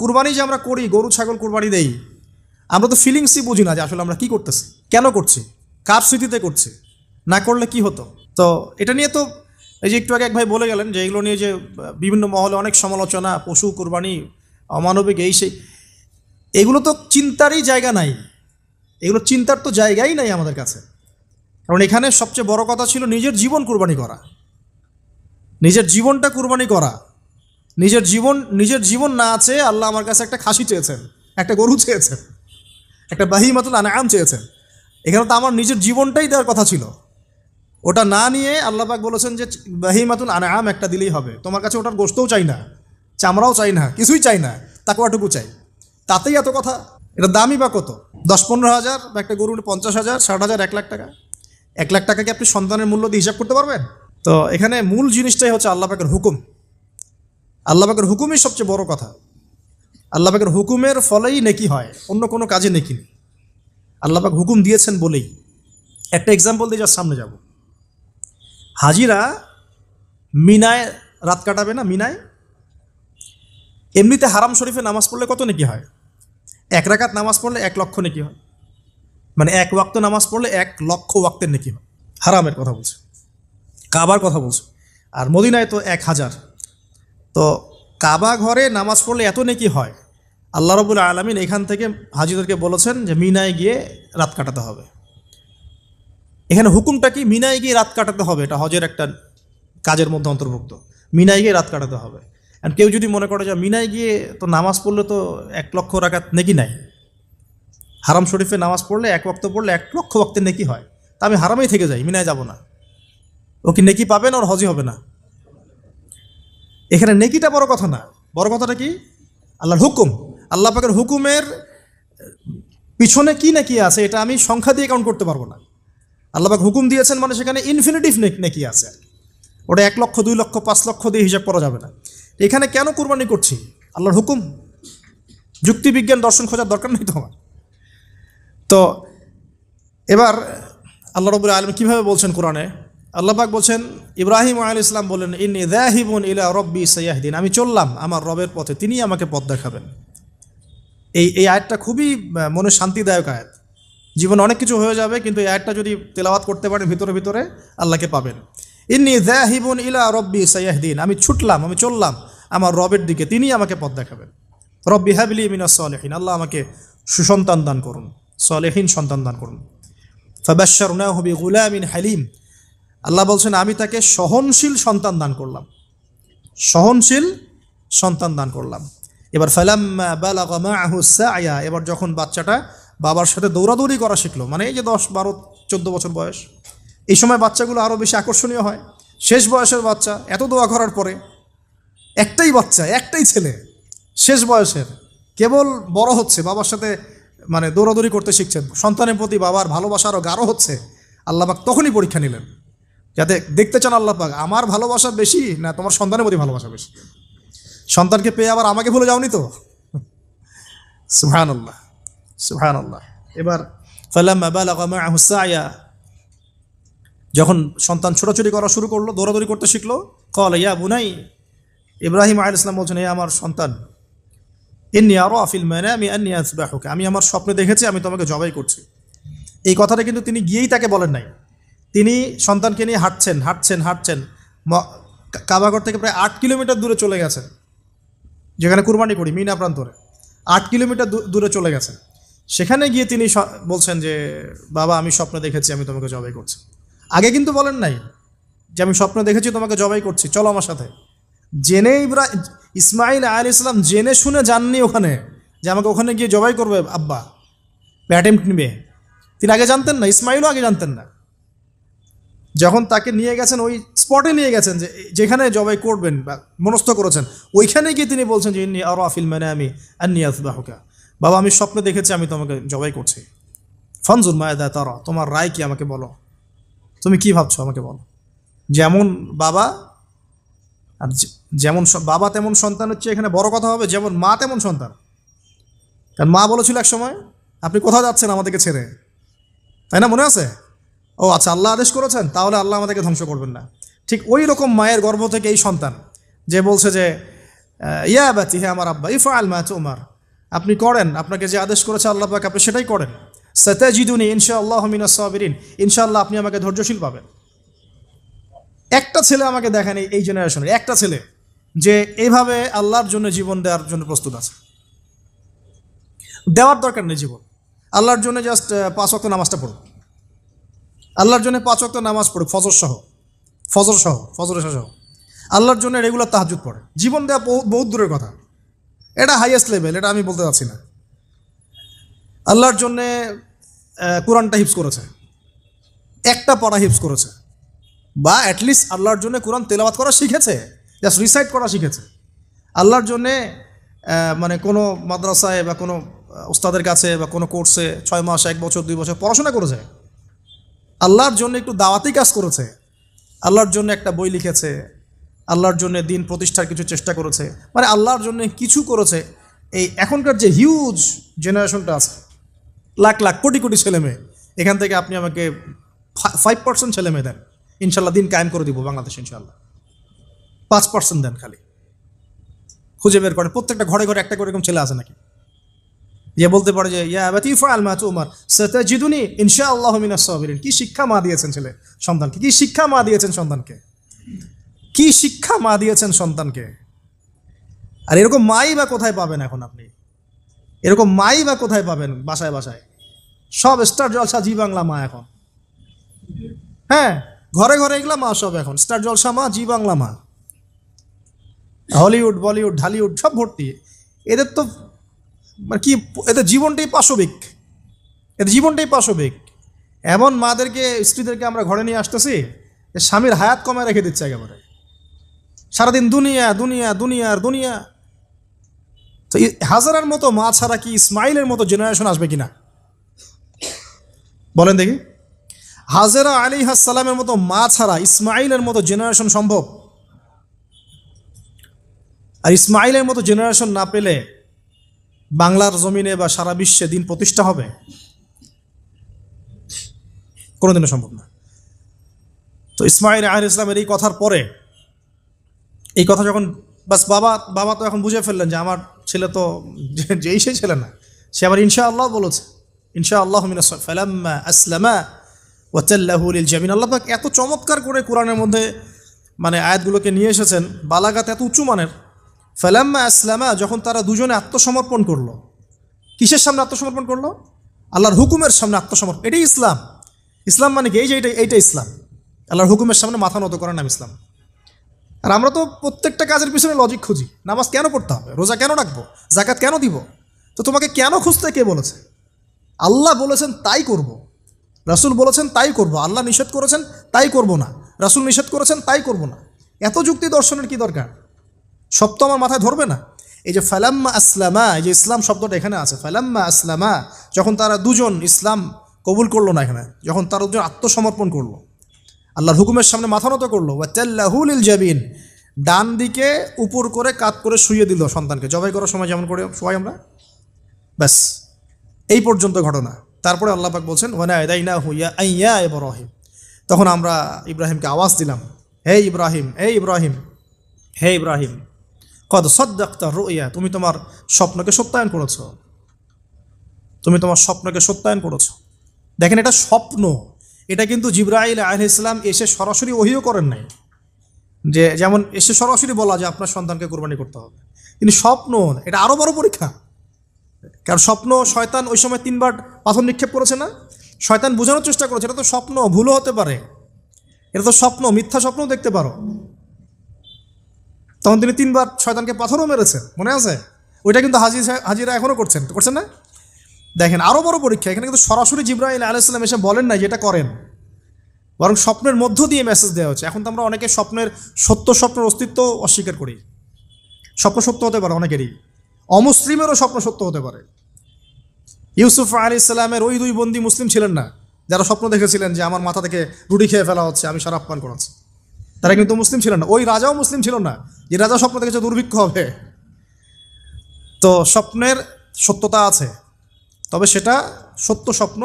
কুরবানি যে আমরা করি, গরু ছাগল কুরবানি দেই, আমরা তো ফিলিংসই বুঝি না যে আসলে আমরা কি করতেছি, কেন করছি, কার স্মৃতিতে করছি, না করলে কি হতো। তো এটা নিয়ে তো এই যে একটু আগে এক ভাই বলে গেলেন যে এগুলো নিয়ে যে বিভিন্ন মহলে অনেক সমালোচনা, পশু কুরবানি অমানবিক, এই সেই, এগুলো তো চিন্তারই জায়গা নাই, এগুলো চিন্তার তো জায়গাই নাই আমাদের কাছে। কারণ এখানে সবচেয়ে বড় কথা ছিল নিজের জীবন কুরবানি করা, নিজের জীবনটা কুরবানি করা। নিজের জীবন না আছে, আল্লাহ আমার কাছে একটা খাসি চেয়েছেন, একটা গরু চেয়েছেন, একটা বাহিমাতুল আনআম চেয়েছেন। এখানে তো আমার নিজের জীবনটাই দেওয়ার কথা ছিল। ওটা না নিয়ে আল্লাহ পাক বলেছেন যে বাহিমাতুল আনআম একটা দিলেই হবে, তোমার কাছে ওটার গোশতও চাই না, চামড়াও চাই না, কিছুই চাই না, তাকওয়াটুকু চাই, তাতেই এত কথা। এটা দামই বা কত? 10-15 হাজার, বা একটা গরু 50,000, 60,000, 1 লাখ টাকা। 1 লাখ টাকাকে আপনি সন্তানের মূল্য দিয়ে হিসাব করতে পারবেন? তো এখানে মূল জিনিসটাই হচ্ছে আল্লাহ পাকের হুকুম। আল্লাহ পাকের হুকুমই সবচেয়ে বড় কথা। আল্লাহ পাকের হুকুমের ফলেই নেকি হয়, অন্য কোনো কাজে নেকি নেই। আল্লাহ পাক হুকুম দিয়েছেন বলেই। একটা এক্সাম্পল দিয়ে যার সামনে যাব। হাজিরা মিনায় রাত কাটাবে না, মিনায় এমনিতে হারাম শরীফে নামাজ পড়লে কত নেকি হয়? 1 রাকাত নামাজ পড়লে 1 লক্ষ নেকি হয়, মানে 1 ওয়াক্ত নামাজ পড়লে 1 লক্ষ ওয়াক্তের নেকি হয়। হারামের কথা বলছে, কাবার কথা বলছে। আর মদিনায় তো 1000। তো কাবা ঘরে নামাজ পড়লে এত নেকি হয়, আল্লাহ রাব্বুল আলামিন এখান থেকে হাজিদেরকে বলেছেন যে মিনায় গিয়ে রাত কাটাতে হবে। এখানে হুকুমটা কি? মিনায় গিয়ে রাত কাটাতে হবে, এটা হজের একটা কাজের মধ্যে অন্তর্ভুক্ত। মিনায় গিয়ে রাত কাটাতে হবে। আর কেউ যদি মনে করে যে মিনায় গিয়ে তো নামাজ পড়লে তো 1 লক্ষ রাকাত নেকি নাই, হারাম শরীফে নামাজ পড়লে 1 ওয়াক্ত পড়লে 1 লক্ষ ওয়াক্তের নেকি হয়, তা আমি হারামেই থেকে যাই, মিনায় যাব না, ও কি নেকি পাবে না? ওর হজই হবে না। এখানে নেকিটা বড় কথা না, বড় কথাটা কি? আল্লাহর হুকুম। আল্লাহ পাকের হুকুমের পিছনে কি নেকি আছে এটা আমি সংখ্যা দিয়ে কাউন্ট করতে পারবো না। আল্লাহ পাক হুকুম দিয়েছেন মানে সেখানে ইনফিনিটিভ নেকি আছে, ওটা 1 লক্ষ 2 লক্ষ 5 লক্ষ দিয়ে হিসাব করা যাবে না। এখানে কেন কুরবানি করছি? আল্লাহর হুকুম। যুক্তি বিজ্ঞান দর্শন খোঁজার দরকার নেই তো আমার। তো এবার আল্লাহ রাব্বুল আলামিন কীভাবে বলছেন কোরআনে? আল্লাহ পাক বলছেন, ইব্রাহিম আলাইহিস সালাম বলেন, ইন্নী যাহিবুন ইলা রব্বি সায়াহদিন, আমি চললাম আমার রবের পথে, তিনিই আমাকে পথ দেখাবেন। এই আয়াতটা খুবই মনে শান্তিদায়ক আয়াত। জীবনে অনেক কিছু হয়ে যাবে, কিন্তু এই আয়াতটা যদি তেলাওয়াত করতে পারেন ভিতরে ভিতরে আল্লাহকে পাবেন। ইন্নী যাহিবুন ইলা রব্বি সায়াহদিন, আমি ছুটলাম, আমি চললাম আমার রবের দিকে, তিনিই আমাকে পথ দেখাবেন। রব্বি হাবলি মিনাস সালিহিন, আল্লাহ আমাকে সুসন্তান দান করুন, সালেহীন সন্তান দান করুন। ফাবাশশারনাহু বিগুলামিন হালিম, আল্লাহ বলছেন আমি তাকে সহনশীল সন্তান দান করলাম, সহনশীল সন্তান দান করলাম। এবার ফালাম্মা বালাগা মাআহু সা'য়া, এবার যখন বাচ্চাটা বাবার সাথে দৌড়াদৌড়ি করা শিখলো, মানে এই যে 10, 12, 14 বছর বয়স, এই সময় বাচ্চাগুলো আরও বেশি আকর্ষণীয় হয়। শেষ বয়সের বাচ্চা, এত দোয়া করার পরে একটাই বাচ্চা, একটাই ছেলে, শেষ বয়সের, কেবল বড় হচ্ছে, বাবার সাথে মানে দৌড়াদৌড়ি করতে শিখছে, সন্তানের প্রতি বাবার ভালোবাসা আরও গাঢ় হচ্ছে। আল্লাহ পাক তখনই পরীক্ষা নিলেন, যাতে দেখতে চান আল্লাহ পাক আমার ভালোবাসা বেশি না তোমার সন্তানের প্রতি ভালোবাসা বেশি। সন্তানকে পেয়ে আবার আমাকে ভুলে যাওনি তো? সুবহানাল্লাহ, সুবহানাল্লাহ। এবার ফালাম্মা বালাগা মাআহু সা'য়া, যখন সন্তান ছোটাছুটি করা শুরু করলো, দৌড়াদৌড়ি করতে শিখলো, ক্বালা ইয়া বুনাই, ইব্রাহিম আলাইহিস সালাম বলছেন, হে আমার সন্তান, ইন্নী আরা ফিল মানামি আন্নী আযবাহুকা, আমি আমার স্বপ্নে দেখেছি আমি তোমাকে জবাই করছি। এই কথাটা কিন্তু তিনি গিয়েই তাকে বলেন নাই, তিনি সন্তানকে নিয়ে হাঁটছেন হাঁটছেন হাঁটছেন, কাবাগর থেকে প্রায় 8 কিলোমিটার দূরে চলে গেছেন, যেখানে কুরবানি করি মিনা প্রান্তরে 8 কিলোমিটার দূরে চলে গেছেন। সেখানে গিয়ে তিনি বলছেন যে বাবা আমি স্বপ্নে দেখেছি আমি তোমাকে জবাই করছি। আগে কিন্তু বলেন নাই যে আমি স্বপ্নে দেখেছি তোমাকে জবাই করছি, চলো আমার সাথে। জেনে ইসমাইল আলাইহিস সালাম জেনে শুনে যাননি ওখানে যে আমাকে ওখানে গিয়ে জবাই করবে আব্বা, অ্যাটেম্প্ট নিবে। তিনি আগে জানতেন না, ইসমাইলও আগে জানতেন না। যখন তাকে নিয়ে গেছেন, ওই স্পটে নিয়ে গেছেন যে যেখানে জবাই করবেন বা মনস্থ করেছেন, ওইখানে গিয়ে তিনি বলছেন যে ইন্নী আরা ফিল মানামি আন্নী আযবাহুকা, বাবা আমি স্বপ্নে দেখেছি আমি তোমাকে জবাই করছি। ফানজুর মাযা তারা, তোমার রায় কি আমাকে বলো, তুমি কি ভাবছো আমাকে বলো। যেমন বাবা, আর যেমন বাবা তেমন সন্তান হচ্ছে এখানে বড় কথা হবে, যেমন মা তেমন সন্তান। কারণ মা বলেছিল এক সময়, আপনি কোথাও যাচ্ছেন আমাদেরকে ছেড়ে, তাই না? মনে আছে? ও আচ্ছা, আল্লাহ আদেশ করেছেন, তাহলে আল্লাহ আমাদেরকে ধ্বংস করবেন না। ঠিক ওই রকম মায়ের গর্ভ থেকে এই সন্তান যে বলছে যে ইয়া আবাতি, হে আমার আব্বা, ইফআল মা তুমার, আপনি করেন, আপনাকে যে আদেশ করেছে আল্লাহ পাক আপনি সেটাই করেন। সাতাজিদুনি ইনশাআল্লাহু মিনাস সাবিরিন, ইনশাআল্লাহ আপনি আমাকে ধৈর্যশীল পাবেন। একটা ছেলে আমাকে দেখেন এই জেনারেশনের একটা ছেলে যে এইভাবে আল্লাহর জন্য জীবন দেওয়ার জন্য প্রস্তুত আছে। দেওয়ার দরকার নেই জীবন, আল্লাহর জন্য জাস্ট 5 ওয়াক্ত নামাজটা পড়ুক, আল্লাহর জন্য 5 ওয়াক্ত নামাজ পড়ুক, ফজর সহ আল্লাহর জন্য রেগুলার তাহাজ্জুদ পড়ে। জীবন দেওয়া বহুত দূরের কথা, এটা হাইয়েস্ট লেভেল, এটা আমি বলতে চাচ্ছি না। আল্লাহর জন্যে কোরআনটা হিফজ করেছে, একটা পড়া হিফজ করেছে, বা অ্যাটলিস্ট আল্লাহর জন্য কোরআন তেলাওয়াত করা শিখেছে, জাস্ট রিসাইট করা শিখেছে। আল্লাহর জন্যে মানে কোনো মাদ্রাসায় বা কোনো উস্তাদের কাছে বা কোনো কোর্সে 6 মাস 1 বছর 2 বছর পড়াশোনা করেছে। আল্লাহর জন্য একটু দাওয়াতি কাজ করেছে, আল্লাহর জন্য একটা বই লিখেছে, আল্লাহর জন্য দিন প্রতিষ্ঠার কিছু চেষ্টা করেছে, মানে আল্লাহর জন্য কিছু করেছে। এই এখনকার যে হিউজ জেনারেশনটা আছে, লাখ লাখ কোটি কোটি ছেলে মেয়ে, এখান থেকে আপনি আমাকে 5% ছেলে মেয়ে দেন, ইনশাল্লাহ দিন কায়েম করে দিব বাংলাদেশ, ইনশাল্লাহ 5% দেন, খালি খুঁজে বের করেন প্রত্যেকটা ঘরে ঘরে একটা করে এরকম ছেলে আছে নাকি যে বলতে পারে যে ইয়া আবাতি ইফআল মা তুমার সাতাজিদুনি ইনশাআল্লাহু মিনাস সাবিরিন। কি শিক্ষা মা দিয়েছেন ছেলে সন্তানকে, কি শিক্ষা মা দিয়েছেন সন্তানকে, কি শিক্ষা মা দিয়েছেন সন্তানকে। আর এরকম মাই বা কোথায় পাবেন এখন আপনি, এরকম মাই বা কোথায় পাবেন বাসায় বাসায়, সব স্টার জলসা জি বাংলা মা এখন, হ্যাঁ ঘরে ঘরে এগুলা মা সব এখন, স্টার জলসা মা, জি বাংলা মা, হলিউড বলিউড ঢালিউড সব ভর্তি। এদের তো মানে কি, এদের জীবনটাই পাশবিক, এদের জীবনটাই পাশবিক। এমন মাদেরকে স্ত্রীদেরকে আমরা ঘরে নিয়ে আসতেছি, স্বামীর হায়াত কমায় রেখে দিচ্ছে একেবারে, সারাদিন দুনিয়া দুনিয়া দুনিয়ার দুনিয়া। তো হাজারার মতো মা ছাড়া কি ইসমাইলের মতো জেনারেশন আসবে কিনা বলেন দেখি? হাজেরা আলাইহিস সালামের মতো মা ছাড়া ইসমাইলের মতো জেনারেশন সম্ভব? আর ইসমাইলের মতো জেনারেশন না পেলে বাংলার জমিনে বা সারা বিশ্বে দিন প্রতিষ্ঠা হবে? কোনোদিনও সম্ভব না। তো ইসমাইল আলাইহিস ইসলামের এই কথার পরে, এই কথা যখন বাস বাবা তো এখন বুঝে ফেললেন যে আমার ছেলে তো যেই সেই ছেলে না, সে আবার ইনশাআল্লাহ বলেছে, ইনশাআল্লাহ মিনাস ফালাম্মা আসলামা ওয়া তাল্লাহু লিল জামিন। আল্লাহ পাক এত চমৎকার করে কোরআনের মধ্যে মানে আয়াতগুলোকে নিয়ে এসেছেন, বালাগাত এত উঁচু মানের। ফালাম্মা আসলামা, যখন তারা দুজনে আত্মসমর্পণ করলো, কিসের সামনে আত্মসমর্পণ করলো? আল্লাহর হুকুমের সামনে আত্মসমর্পণ। এটাই ইসলাম। ইসলাম মানে কি? এই যে এইটা ইসলাম, আল্লাহর হুকুমের সামনে মাথা নত করার নাম ইসলাম। আর আমরা তো প্রত্যেকটা কাজের পিছনে লজিক খুঁজি। নামাজ কেন পড়তে হবে, রোজা কেন রাখবো, যাকাত কেন দিব? তো তোমাকে কেন খুঁজতে কে বলেছে? আল্লাহ বলেছেন তাই করব, রাসূল বলেছেন তাই করব, আল্লাহ নিষেধ করেছেন তাই করব না, রাসূল নিষেধ করেছেন তাই করব না। এত যুক্তি দর্শনের কি দরকার? সব তো আমার মাথায় ধরবে না। এই যে ফালাম্মা আসলামা, এই যে ইসলাম শব্দটা এখানে আছে, ফালাম্মা আসলামা, যখন তারা দুজন ইসলাম কবুল করলো না, এখানে যখন তারা দুজন আত্মসমর্পণ করলো, আল্লাহর হুকুমের সামনে মাথা নত করলো, ওয়া তাল্লাহু লিল জাবিন, ডান দিকে উপর করে কাত করে শুইয়ে দিল সন্তানকে, জবাই করার সময় যেমন করে শোয়াই আমরা, ব্যাস এই পর্যন্ত ঘটনা। তারপরে আল্লাহ পাক বলছেন ওয়ানাদাইনাহু ইয়া ইব্রাহিম, তখন আমরা ইব্রাহিমকে আওয়াজ দিলাম, হে ইব্রাহিম, হে ইব্রাহিম, হে ইব্রাহিম, কদ সাদ্দাকতা রুইয়া, তুমি তোমার স্বপ্নকে সত্যায়ন করেছ, তুমি তোমার স্বপ্নকে সত্যায়ন করেছ। দেখেন, এটা স্বপ্ন, এটা কিন্তু জিবরাইল আলাইহিস সালাম এসে সরাসরি ওহিও করেন নাই, যে যেমন এসে সরাসরি বলা যে আপনার সন্তানকে কোরবানি করতে হবে। কিন্তু স্বপ্ন, এটা আরও বড় পরীক্ষা। কারণ স্বপ্ন, শয়তান ওই সময় 3 বার পাথর নিক্ষেপ করেছে না, শয়তান বোঝানোর চেষ্টা করেছে এটা তো স্বপ্ন, ভুলও হতে পারে, এটা তো স্বপ্ন, মিথ্যা স্বপ্নও দেখতে পারো। তখন তিনি 3 বার শয়তানকে পাথরও মেরেছেন, মনে আছে? ওইটা কিন্তু হাজিরা এখনও করছেন না? দেখেন আরও বড় পরীক্ষা। এখানে কিন্তু সরাসরি জিবরাইল আলাইহিস সালাম এসে বলেন না যে এটা করেন, বরং স্বপ্নের মধ্য দিয়ে মেসেজ দেওয়া হচ্ছে। এখন তো আমরা অনেকে স্বপ্নের স্বপ্নের অস্তিত্ব অস্বীকার করি। স্বপ্ন সত্য হতে পারে অনেকেরই, অমুসলিমেরও স্বপ্ন সত্য হতে পারে। ইউসুফ আলাইহিস সালামের ওই 2 বন্দী মুসলিম ছিলেন না যারা স্বপ্ন দেখেছিলেন যে আমার মাথা থেকে রুটি খেয়ে ফেলা হচ্ছে, আমি শরাব পান করাচ্ছি, তারা কিন্তু মুসলিম ছিলেন না। ওই রাজাও মুসলিম ছিল না যে রাজা স্বপ্ন দেখেছে দুর্ভিক্ষ হবে। তো স্বপ্নের সত্যতা আছে, তবে সেটা সত্য স্বপ্ন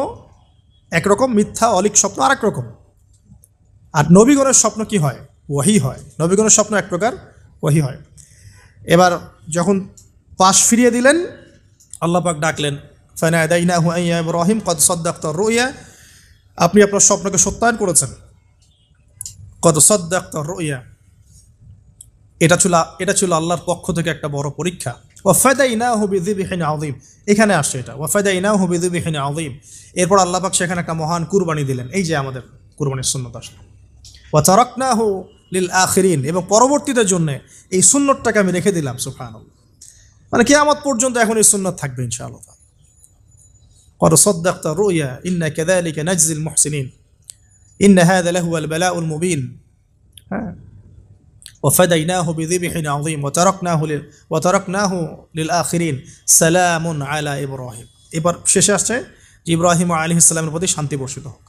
একরকম, মিথ্যা অলিক স্বপ্ন আরেক রকম। আর নবীগণের স্বপ্ন কি হয়? ওয়াহি হয়। নবীগণের স্বপ্ন এক প্রকার, ওয়াহি হয়। এবার যখন পাশ ফিরিয়ে দিলেন, আল্লাহ পাক ডাকলেন, ফানাদাইনাহু আইয়া ইব্রাহিম কদ সাদ্দাকতা রুইয়া, আপনি আপনার স্বপ্নকে সত্যায়ন করেছেন। কদ সাদ্দাকতা রুইয়া, এটা ছিল আল্লাহর পক্ষ থেকে একটা বড় পরীক্ষা। ওয়াফাদাইনাহু বিযিবহিন আযীম, এখানে আসছে এটা, ওয়াফাদাইনাহু বিযিবহিন আযীম। এরপর আল্লাহ পাক সেখানে একটা মহান কুরবানি দিলেন, এই যে আমাদের কুরবানির সুন্নত আসলে। ওয়া তারাকনাহু লিল আখিরিন, এবং পরবর্তীদের জন্য এই সুন্নতটাকে আমি রেখে দিলাম। সুবহানাল্লাহ, মানে কিয়ামত পর্যন্ত এখন এই সুন্নত থাকবে ইনশাআল্লাহ। কদ সাদ্দাকতা রুইয়া ইন্না কাযালিকা নাজজিল মুহসিনিন ইন্না হাযা লাহুয়াল বালাউল মুবিন। হ্যাঁ, ওয়াফাদাইনাহু বিযিবহিন আযীম ওয়া তারাকনাহু লিল আখিরিন সালামুন আলা ইব্রাহিম। এবার শেষে আসছে যে ইব্রাহিম আলাইহিস সালামের প্রতি শান্তি বর্ষিত হোক,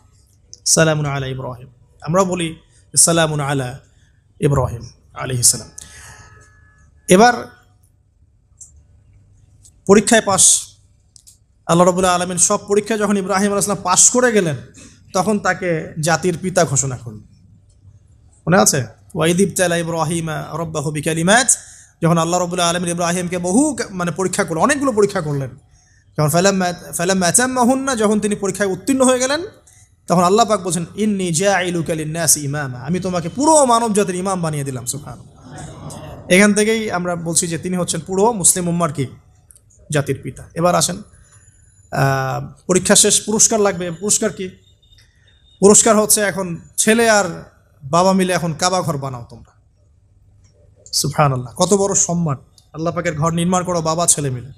সালামুন আলা ইব্রাহিম। আমরা বলি সালামুন আলা ইব্রাহিম আলাইহিস সালাম। এবার পরীক্ষায় পাস, আল্লাহ রাব্বুল আলামিন সব পরীক্ষায় যখন ইব্রাহিম আলাইহিস সালাম পাস করে গেলেন, তখন তাকে জাতির পিতা ঘোষণা করলেন। মনে আছে? ওয়াইদ ইবতালা ইব্রাহিমা রাব্বাহু বিকালিমাত, যখন আল্লাহ রাব্বুল আলামিন ইব্রাহিমকে বহু পরীক্ষা করলেন, অনেকগুলো পরীক্ষা করলেন। যখন ফালাম্মা আতাম্মাহুন্না, যখন তিনি পরীক্ষায় উত্তীর্ণ হয়ে গেলেন, তখন আল্লাহ পাক বলছেন, ইন্নী জাইলুকা লিন-নাসি ইমামা, আমি তোমাকে পুরো মানব জাতির ইমাম বানিয়ে দিলাম। সুবহানাল্লাহ। এখান থেকেই আমরা বলছি যে তিনি হচ্ছেন পুরো মুসলিম উম্মার কি জাতির পিতা। এবার আসেন, পরীক্ষা শেষ, পুরস্কার লাগবে। পুরস্কার কি? পুরস্কার হচ্ছে এখন ছেলে আর বাবা মিলে এখন কাবা ঘর বানাও তোমরা। সুবহানাল্লাহ, কত বড় সম্মান! আল্লাহ পাকের ঘর নির্মাণ করো বাবা ছেলে মিলে,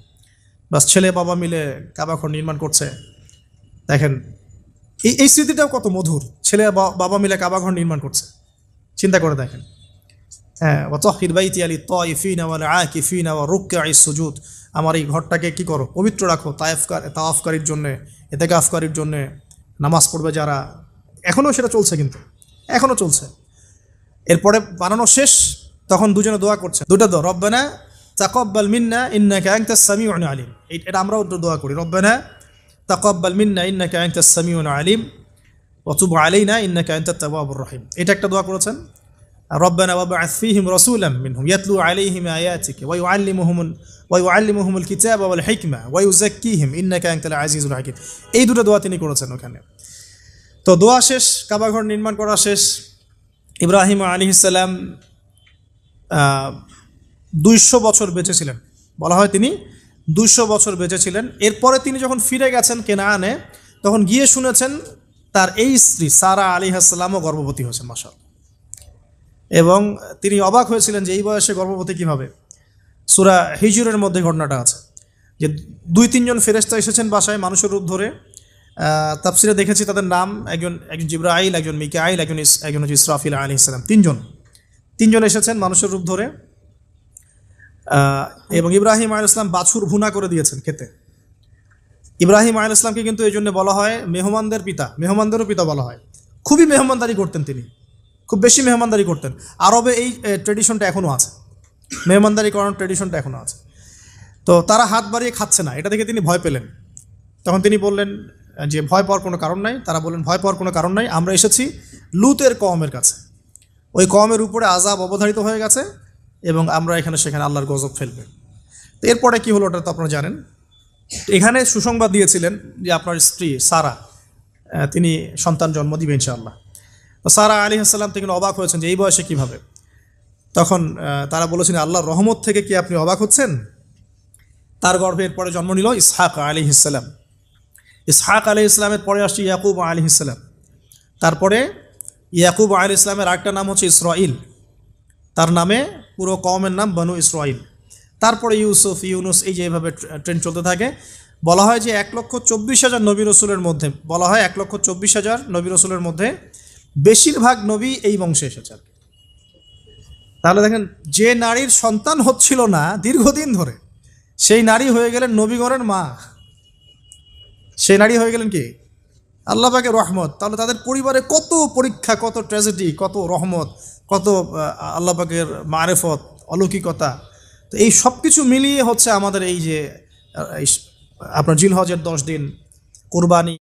বাস ছেলে বাবা মিলে কাবা ঘর নির্মাণ করছে। দেখেন এই স্মৃতিটাও কত মধুর, ছেলে বাবা মিলে কাবা ঘর নির্মাণ করছে, চিন্তা করে দেখেন। হ্যাঁ, ওয়াতাহির বাইতি লিত-তাইফিনা ওয়াল আকিফিনা ওয়া রুকআইস সুজুদ, আমার এই ঘরটাকে কি করো, পবিত্র রাখো তাওয়াফকারীর জন্য, ইতিকাফকারীর জন্য, নামাজ পড়বে যারা। এখনও সেটা চলছে, কিন্তু এখনও চলছে। এরপরে বানানো শেষ, তখন দুজনে দোয়া করছে, দুটো দোয়া, রব্বানা তাকাব্বাল মিন্না ইন্নাকা আনতাস সামিউল আলিম। এটা আমরাও দোয়া করি, রব্বানা তাকাব্বাল মিন্না ইন্নাকা আনতাস সামিউল আলিম ওয়া তুব আলাইনা ইন্নাকা আনতাত তাওয়াবুর রহিম। এটা একটা দোয়া করেছেন। রব্বানা ওয়াবআথ ফীহিম রাসূলাম মিনহুম ইয়াতলু আলাইহিম আয়াতিকা ওয়া ইউআল্লিমুহুমুল কিতাবা ওয়াল হিকমা ওয়া ইউযাক্কিহিম ইন্নাকা আনতাল আজিজুল হাকীম। এই দুটো দোয়া তিনি করেছেন ওখানে। তো দোয়া শেষ, কাবাঘর নির্মাণ করা শেষ। ইব্রাহিম আলাইহিস সালাম 200 বছর বেঁচে ছিলেন, বলা হয় তিনি 200 বছর বেঁচে ছিলেন। এরপরে তিনি যখন ফিরে গেছেন কেনানে, তখন গিয়ে শুনেছেন তার এই স্ত্রী সারা আলাইহিস সালামও গর্ভবতী হয়েছেন, মাশাআল্লাহ। এবং তিনি অবাক হয়েছিলেন যে এই বয়সে গর্ভবতী কীভাবে। সূরা হিজরের মধ্যে ঘটনাটা আছে যে 2-3 জন ফেরেশতা এসেছেন বাসায় মানুষের রূপ ধরে। তাফসিরে দেখেছি তাদের নাম, একজন জিবরাইল, একজন মিকাইল, একজন হচ্ছে ইসরাফিল আলাইহিস সালাম। তিনজন এসেছেন মানুষের রূপ ধরে। এবং ইব্রাহিম আলাইহিস সালাম বাছুর ভুনা করে দিয়েছেন খেতে। ইব্রাহিম আলাইহিস সালামকে কিন্তু এই জন্য বলা হয় মেহমানদেরও পিতা বলা হয়। খুবই মেহমানদারি করতেন তিনি, খুব বেশি মেহমানদারি করতেন। আরবে এই ট্রেডিশনটা এখনও আছে, মেহমানদারি করানোর ট্রেডিশনটা এখনও আছে। তো তারা হাত বাড়িয়ে খাচ্ছে না, এটা দেখে তিনি ভয় পেলেন। তখন তিনি বললেন যে ভয় পাওয়ার কোনো কারণ নাই। তারা বললেন ভয় পাওয়ার কোনো কারণ নাই, আমরা এসেছি লুতের কওমের কাছে, ওই কওমের উপরে আযাব অবধারিত হয়ে গেছে এবং আমরা সেখানে আল্লাহর গজব ফেলবে। তো এরপরে কী হলো ওটা তো আপনারা জানেন। এখানে সুসংবাদ দিয়েছিলেন যে আপনার স্ত্রী সারা, তিনি সন্তান জন্ম দিবে ইনশাআল্লাহ। তো সারা আলাইহিস সালাম থেকে অবাক হয়েছেন যে এই বয়সে কীভাবে। তখন তারা বলেছেন আল্লাহর রহমত থেকে কি আপনি অবাক হচ্ছেন? তার গর্ভে এরপরে জন্ম নিল ইসহাক আলাইহিস সালাম। ইসহাক আলাইহিস সালামের পরে আসছে ইয়াকুব আলাইহিস সালাম। তারপরে ইয়াকুব আলাইহিস সালামের আরেকটা নাম হচ্ছে ইসরাইল, তার নামে পুরো কওমের নাম বনু ইসরাইল। তারপরে ইউসুফ, ইউনুস, এই যে এইভাবে ট্রেন চলতে থাকে। বলা হয় যে 1,24,000 নবী রসুলের মধ্যে, বলা হয় 1,24,000 নবী রসুলের মধ্যে বেশিরভাগ নবী এই বংশে এসেছে। তাহলে দেখেন, যে নারীর সন্তান হচ্ছিল না দীর্ঘদিন ধরে, সেই নারী হয়ে গেলেন নবীগণের মা। সেই নারী হয়ে গেলেন কি? আল্লাহ পাকের রহমত। তাহলে তাদের পরিবারে কত পরীক্ষা, কত ট্র্যাজেডি, কত রহমত, কত আল্লাহ পাকের মারেফত, অলৌকিকতা। তো এই সব কিছু মিলিয়ে হচ্ছে আমাদের এই যে আপনার জিলহজের 10 দিন, কুরবানি।